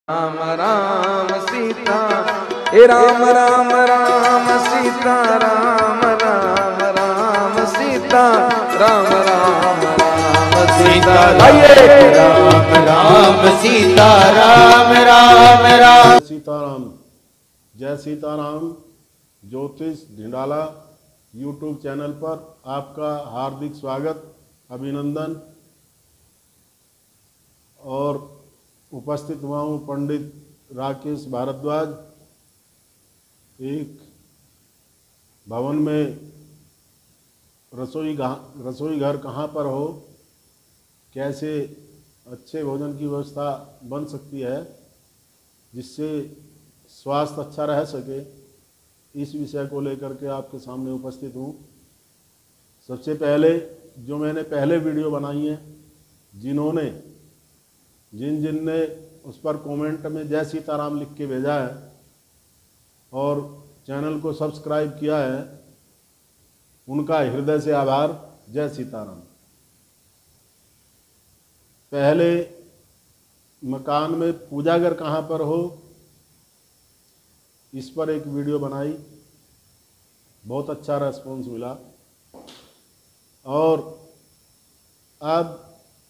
राम राम सीता राम राम राम सीता राम राम राम सीता राम राम राम सीता राम राम सीता राम राम राम सीताराम। जय सीताराम। ज्योतिष ढिंडाला YouTube channel पर आपका हार्दिक स्वागत, अभिनंदन। और उपस्थित हुआ हूँ पंडित राकेश भारद्वाज। एक भवन में रसोई घर कहाँ पर हो, कैसे अच्छे भोजन की व्यवस्था बन सकती है जिससे स्वास्थ्य अच्छा रह सके, इस विषय को लेकर के आपके सामने उपस्थित हूँ। सबसे पहले जो मैंने पहले वीडियो बनाई है, जिन ने उस पर कमेंट में जय सीताराम लिख के भेजा है और चैनल को सब्सक्राइब किया है, उनका हृदय से आभार। जय सीताराम। पहले मकान में पूजा घर कहाँ पर हो, इस पर एक वीडियो बनाई, बहुत अच्छा रेस्पॉन्स मिला। और अब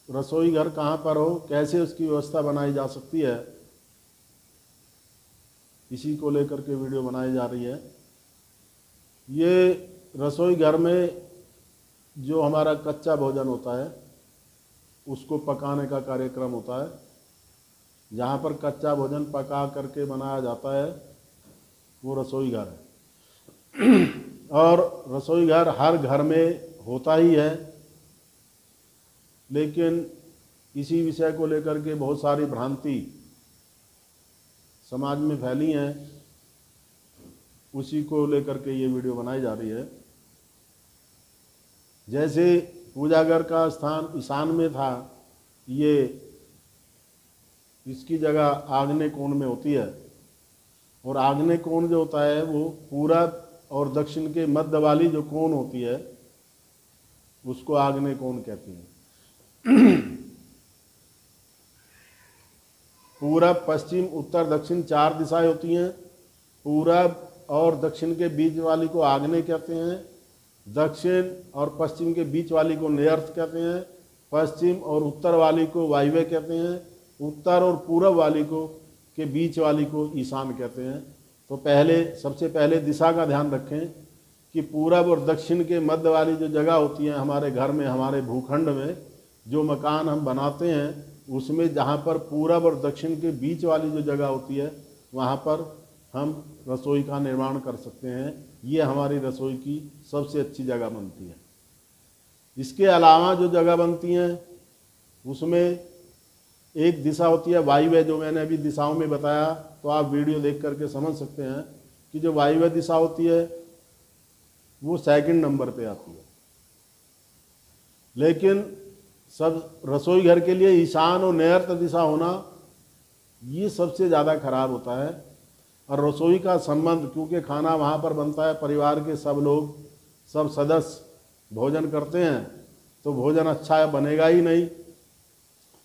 रसोई घर कहाँ पर हो, कैसे उसकी व्यवस्था बनाई जा सकती है, इसी को लेकर के वीडियो बनाई जा रही है। ये रसोई घर में जो हमारा कच्चा भोजन होता है उसको पकाने का कार्यक्रम होता है। जहाँ पर कच्चा भोजन पका करके बनाया जाता है वो रसोई घर है। और रसोई घर हर घर में होता ही है, लेकिन इसी विषय को लेकर के बहुत सारी भ्रांति समाज में फैली हैं, उसी को लेकर के ये वीडियो बनाई जा रही है। जैसे पूजा घर का स्थान ईशान में था, ये इसकी जगह आग्नेय कोण में होती है। और आग्नेय कोण जो होता है वो पूरब और दक्षिण के मध्य वाली जो कोण होती है उसको आग्नेय कोण कहते हैं। पूरब, पश्चिम, उत्तर, दक्षिण 4 दिशाएं होती हैं। पूरब और दक्षिण के बीच वाली को आग्नेय कहते हैं, दक्षिण और पश्चिम के बीच वाली को नैर्त कहते हैं, पश्चिम और उत्तर वाली को वायव्य कहते हैं, उत्तर और पूरब वाली को के बीच वाली को ईशान कहते हैं। तो सबसे पहले दिशा का ध्यान रखें कि पूरब और दक्षिण के मध्य वाली जो जगह होती है हमारे घर में, हमारे भूखंड में जो मकान हम बनाते हैं, उसमें जहाँ पर पूरब और दक्षिण के बीच वाली जो जगह होती है वहाँ पर हम रसोई का निर्माण कर सकते हैं। ये हमारी रसोई की सबसे अच्छी जगह बनती है। इसके अलावा जो जगह बनती हैं उसमें एक दिशा होती है वायव्य, जो मैंने अभी दिशाओं में बताया, तो आप वीडियो देख करके समझ सकते हैं कि जो वायव्य दिशा होती है वो 2nd नंबर पे आती है। लेकिन सब रसोई घर के लिए ईशान और नैर्त दिशा होना ये सबसे ज़्यादा खराब होता है। और रसोई का संबंध, क्योंकि खाना वहाँ पर बनता है, परिवार के सब लोग, सब सदस्य भोजन करते हैं, तो भोजन अच्छा बनेगा ही नहीं,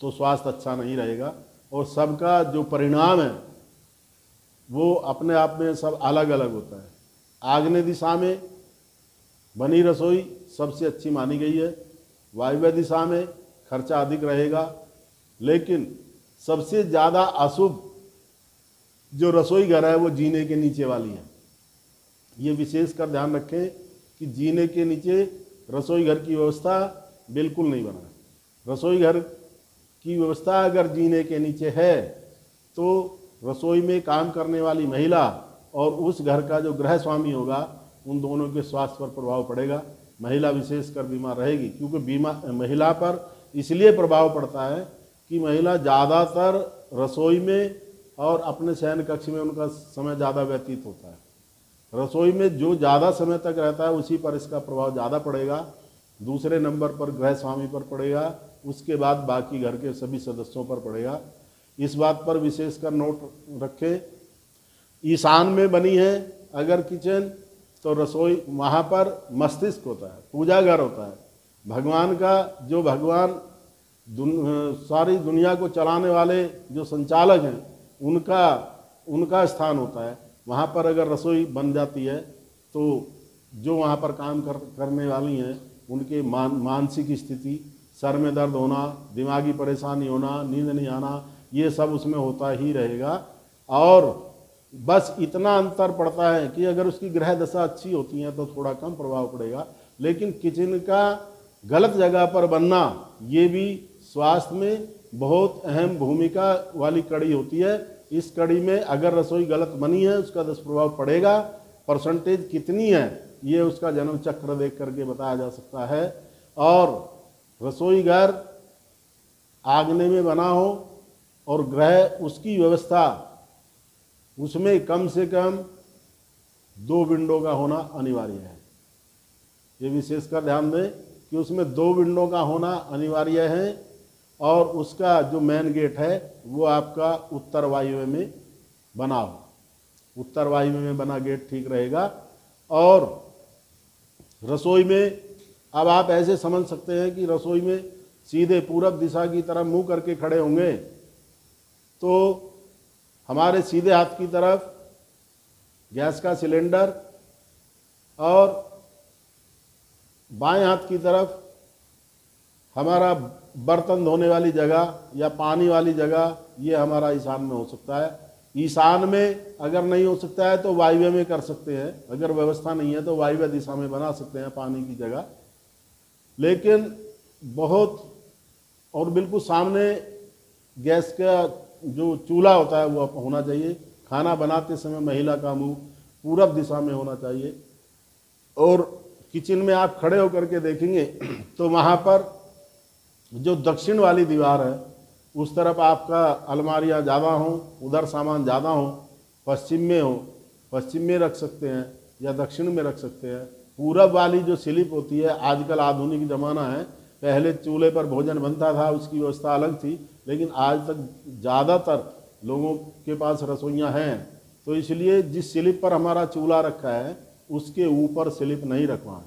तो स्वास्थ्य अच्छा नहीं रहेगा। और सबका जो परिणाम है वो अपने आप में सब अलग अलग होता है। आग्नेय दिशा में बनी रसोई सबसे अच्छी मानी गई है, वायव्य दिशा में खर्चा अधिक रहेगा। लेकिन सबसे ज़्यादा अशुभ जो रसोई घर है वो जीने के नीचे वाली है। ये विशेष कर ध्यान रखें कि जीने के नीचे रसोई घर की व्यवस्था बिल्कुल नहीं बना। रसोई घर की व्यवस्था अगर जीने के नीचे है तो रसोई में काम करने वाली महिला और उस घर का जो गृह स्वामी होगा, उन दोनों के स्वास्थ्य पर प्रभाव पड़ेगा। महिला विशेषकर बीमार रहेगी, क्योंकि महिला पर इसलिए प्रभाव पड़ता है कि महिला ज़्यादातर रसोई में और अपने शयन कक्ष में उनका समय ज़्यादा व्यतीत होता है। रसोई में जो ज़्यादा समय तक रहता है उसी पर इसका प्रभाव ज़्यादा पड़ेगा। दूसरे नंबर पर गृह स्वामी पर पड़ेगा, उसके बाद बाकी घर के सभी सदस्यों पर पड़ेगा। इस बात पर विशेषकर नोट रखें। ईशान में बनी है अगर किचन, तो रसोई वहाँ पर मस्तिष्क होता है, पूजा घर होता है, भगवान का, जो भगवान सारी दुनिया को चलाने वाले जो संचालक हैं उनका स्थान होता है। वहाँ पर अगर रसोई बन जाती है तो जो वहाँ पर काम करने वाली हैं उनके मानसिक स्थिति, सर में दर्द होना, दिमागी परेशानी होना, नींद नहीं आना, ये सब उसमें होता ही रहेगा। और बस इतना अंतर पड़ता है कि अगर उसकी ग्रह दशा अच्छी होती है तो थोड़ा कम प्रभाव पड़ेगा, लेकिन किचन का गलत जगह पर बनना ये भी स्वास्थ्य में बहुत अहम भूमिका वाली कड़ी होती है। इस कड़ी में अगर रसोई गलत बनी है उसका दुष्प्रभाव पड़ेगा। परसेंटेज कितनी है ये उसका जन्म चक्र देख करके बताया जा सकता है। और रसोई घर आंगने में बना हो और ग्रह उसकी व्यवस्था, उसमें कम से कम 2 विंडो का होना अनिवार्य है। ये विशेषकर ध्यान दें कि उसमें 2 विंडो का होना अनिवार्य है। और उसका जो मेन गेट है वो आपका उत्तर वायव्य में बना हो। उत्तर वायव्य में बना गेट ठीक रहेगा। और रसोई में अब आप ऐसे समझ सकते हैं कि रसोई में सीधे पूरब दिशा की तरफ मुंह करके खड़े होंगे तो हमारे सीधे हाथ की तरफ गैस का सिलेंडर और बाएं हाथ की तरफ हमारा बर्तन धोने वाली जगह या पानी वाली जगह, ये हमारा ईशान में हो सकता है। ईशान में अगर नहीं हो सकता है तो वायव्य में कर सकते हैं। अगर व्यवस्था नहीं है तो वायव्य दिशा में बना सकते हैं पानी की जगह। लेकिन बहुत और बिल्कुल सामने गैस का जो चूल्हा होता है वो होना चाहिए। खाना बनाते समय महिला का मुंह पूरब दिशा में होना चाहिए। और किचन में आप खड़े होकर के देखेंगे तो वहाँ पर जो दक्षिण वाली दीवार है उस तरफ आपका अलमारियाँ ज़्यादा हों, उधर सामान ज़्यादा हो, पश्चिम में हो, पश्चिम में रख सकते हैं या दक्षिण में रख सकते हैं। पूरब वाली जो स्लिप होती है, आजकल आधुनिक ज़माना है, पहले चूल्हे पर भोजन बनता था उसकी व्यवस्था अलग थी, लेकिन आज तक ज़्यादातर लोगों के पास रसोइयाँ हैं, तो इसलिए जिस स्लिप पर हमारा चूल्हा रखा है उसके ऊपर स्लिप नहीं रखवाएं,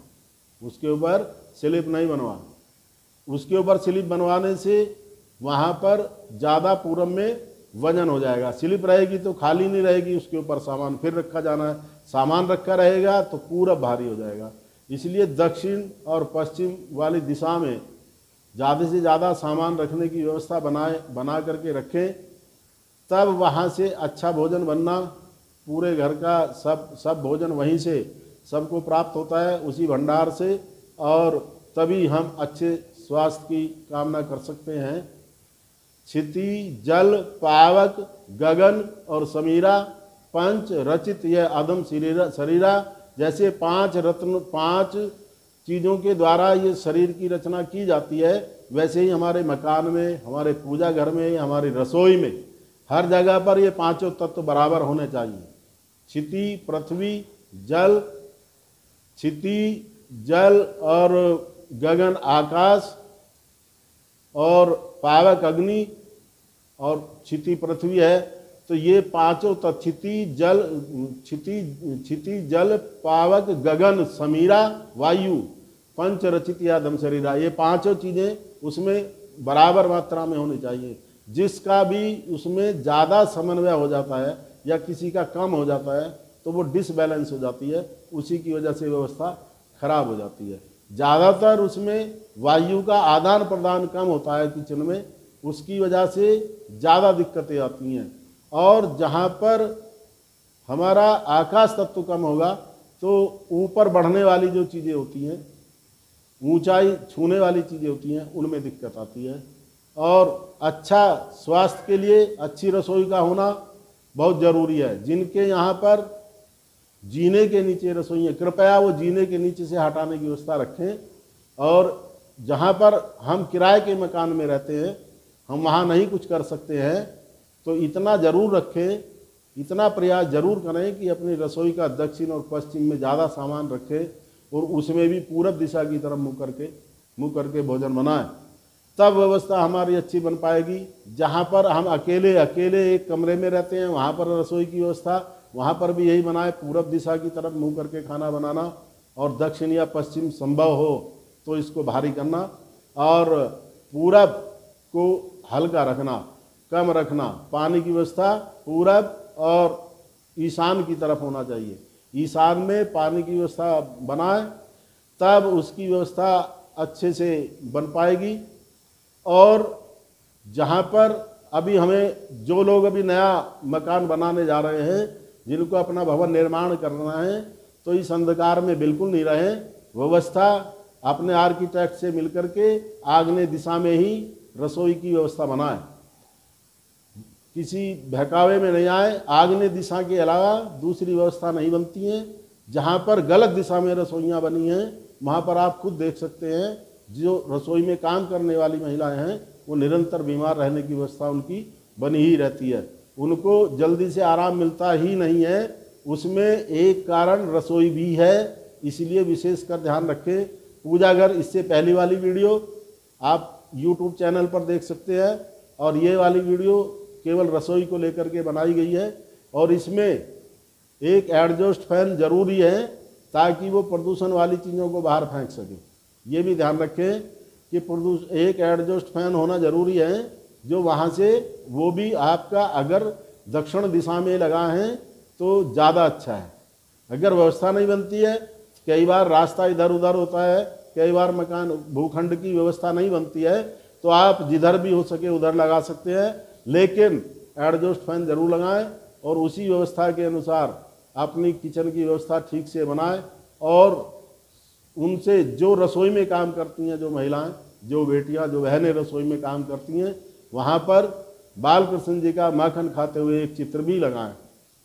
उसके ऊपर स्लिप नहीं बनवाएं। उसके ऊपर स्लिप बनवाने से वहाँ पर ज़्यादा पूरब में वजन हो जाएगा। स्लिप रहेगी तो खाली नहीं रहेगी, उसके ऊपर सामान फिर रखा जाना है, सामान रखा रहेगा तो पूरब भारी हो जाएगा। इसलिए दक्षिण और पश्चिम वाली दिशा में ज़्यादा से ज़्यादा सामान रखने की व्यवस्था बना करके रखें, तब वहाँ से अच्छा भोजन बनना, पूरे घर का सब भोजन वहीं से सबको प्राप्त होता है, उसी भंडार से, और तभी हम अच्छे स्वास्थ्य की कामना कर सकते हैं। क्षिति, जल, पावक, गगन और समीरा, पंच रचित यह आदम शरीरा, जैसे 5 रत्न, 5 चीज़ों के द्वारा ये शरीर की रचना की जाती है, वैसे ही हमारे मकान में, हमारे पूजा घर में, हमारी रसोई में, हर जगह पर ये 5 तत्व बराबर होने चाहिए। क्षिति पृथ्वी, जल, क्षिति जल और गगन आकाश, और पावक अग्नि, और क्षिति पृथ्वी है। तो ये 5 तत्व क्षिति जल पावक गगन समीरा वायु पंच रचित या दम शरीरा, ये 5 चीज़ें उसमें बराबर मात्रा में होनी चाहिए। जिसका भी उसमें ज़्यादा समन्वय हो जाता है या किसी का कम हो जाता है तो वो डिसबैलेंस हो जाती है, उसी की वजह से व्यवस्था खराब हो जाती है। ज़्यादातर उसमें वायु का आदान प्रदान कम होता है किचन में, उसकी वजह से ज़्यादा दिक्कतें आती हैं। और जहाँ पर हमारा आकाश तत्व कम होगा तो ऊपर बढ़ने वाली जो चीज़ें होती हैं, ऊंचाई छूने वाली चीज़ें होती हैं, उनमें दिक्कत आती है। और अच्छा स्वास्थ्य के लिए अच्छी रसोई का होना बहुत ज़रूरी है। जिनके यहाँ पर जीने के नीचे रसोई है, कृपया वो जीने के नीचे से हटाने की व्यवस्था रखें। और जहाँ पर हम किराए के मकान में रहते हैं, हम वहाँ नहीं कुछ कर सकते हैं, तो इतना ज़रूर रखें, इतना प्रयास जरूर करें कि अपनी रसोई का दक्षिण और पश्चिम में ज़्यादा सामान रखें और उसमें भी पूरब दिशा की तरफ मुँह करके भोजन बनाएं, तब व्यवस्था हमारी अच्छी बन पाएगी। जहाँ पर हम अकेले एक कमरे में रहते हैं, वहाँ पर रसोई की व्यवस्था वहाँ पर भी यही बनाए, पूरब दिशा की तरफ मुँह करके खाना बनाना, और दक्षिण या पश्चिम संभव हो तो इसको भारी करना और पूरब को हल्का रखना। कम रखना। पानी की व्यवस्था पूरब और ईशान की तरफ होना चाहिए। ईशान में पानी की व्यवस्था बनाए तब उसकी व्यवस्था अच्छे से बन पाएगी। और जहाँ पर अभी हमें जो लोग अभी नया मकान बनाने जा रहे हैं, जिनको अपना भवन निर्माण करना है, तो इस अंधकार में बिल्कुल नहीं रहें। व्यवस्था अपने आर्किटेक्ट से मिलकर के आग्नेय दिशा में ही रसोई की व्यवस्था बनाएं, किसी बहकावे में नहीं आए। आग्नेय दिशा के अलावा दूसरी व्यवस्था नहीं बनती है। जहाँ पर गलत दिशा में रसोइयाँ बनी हैं, वहाँ पर आप खुद देख सकते हैं, जो रसोई में काम करने वाली महिलाएं हैं वो निरंतर बीमार रहने की व्यवस्था उनकी बनी ही रहती है। उनको जल्दी से आराम मिलता ही नहीं है। उसमें एक कारण रसोई भी है, इसलिए विशेषकर ध्यान रखें। पूजा घर, इससे पहली वाली वीडियो आप YouTube चैनल पर देख सकते हैं, और ये वाली वीडियो केवल रसोई को लेकर के बनाई गई है। और इसमें एक एडजस्ट फैन जरूरी है ताकि वो प्रदूषण वाली चीज़ों को बाहर फेंक सके। ये भी ध्यान रखें कि एक एडजस्ट फैन होना जरूरी है, जो वहाँ से, वो भी आपका अगर दक्षिण दिशा में लगा है तो ज़्यादा अच्छा है। अगर व्यवस्था नहीं बनती है, कई बार रास्ता इधर उधर होता है, कई बार मकान भूखंड की व्यवस्था नहीं बनती है, तो आप जिधर भी हो सके उधर लगा सकते हैं, लेकिन एडजस्ट फैन जरूर लगाएं और उसी व्यवस्था के अनुसार अपनी किचन की व्यवस्था ठीक से बनाएं। और उनसे जो रसोई में काम करती हैं, जो महिलाएं, जो बेटियां, जो बहनें रसोई में काम करती हैं, वहाँ पर बालकृष्ण जी का माखन खाते हुए एक चित्र भी लगाएं।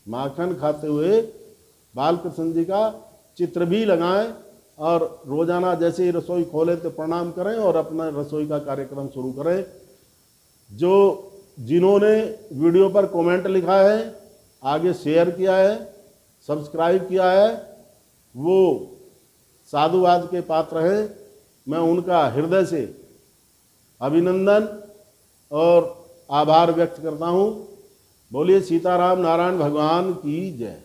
माखन खाते हुए बालकृष्ण जी का चित्र भी लगाएं, और रोजाना जैसे ही रसोई खोले तो प्रणाम करें और अपना रसोई का कार्यक्रम शुरू करें। जिन्होंने वीडियो पर कमेंट लिखा है, आगे शेयर किया है, सब्सक्राइब किया है, वो साधुवाद के पात्र हैं। मैं उनका हृदय से अभिनंदन और आभार व्यक्त करता हूँ। बोलिए सीताराम नारायण भगवान की जय।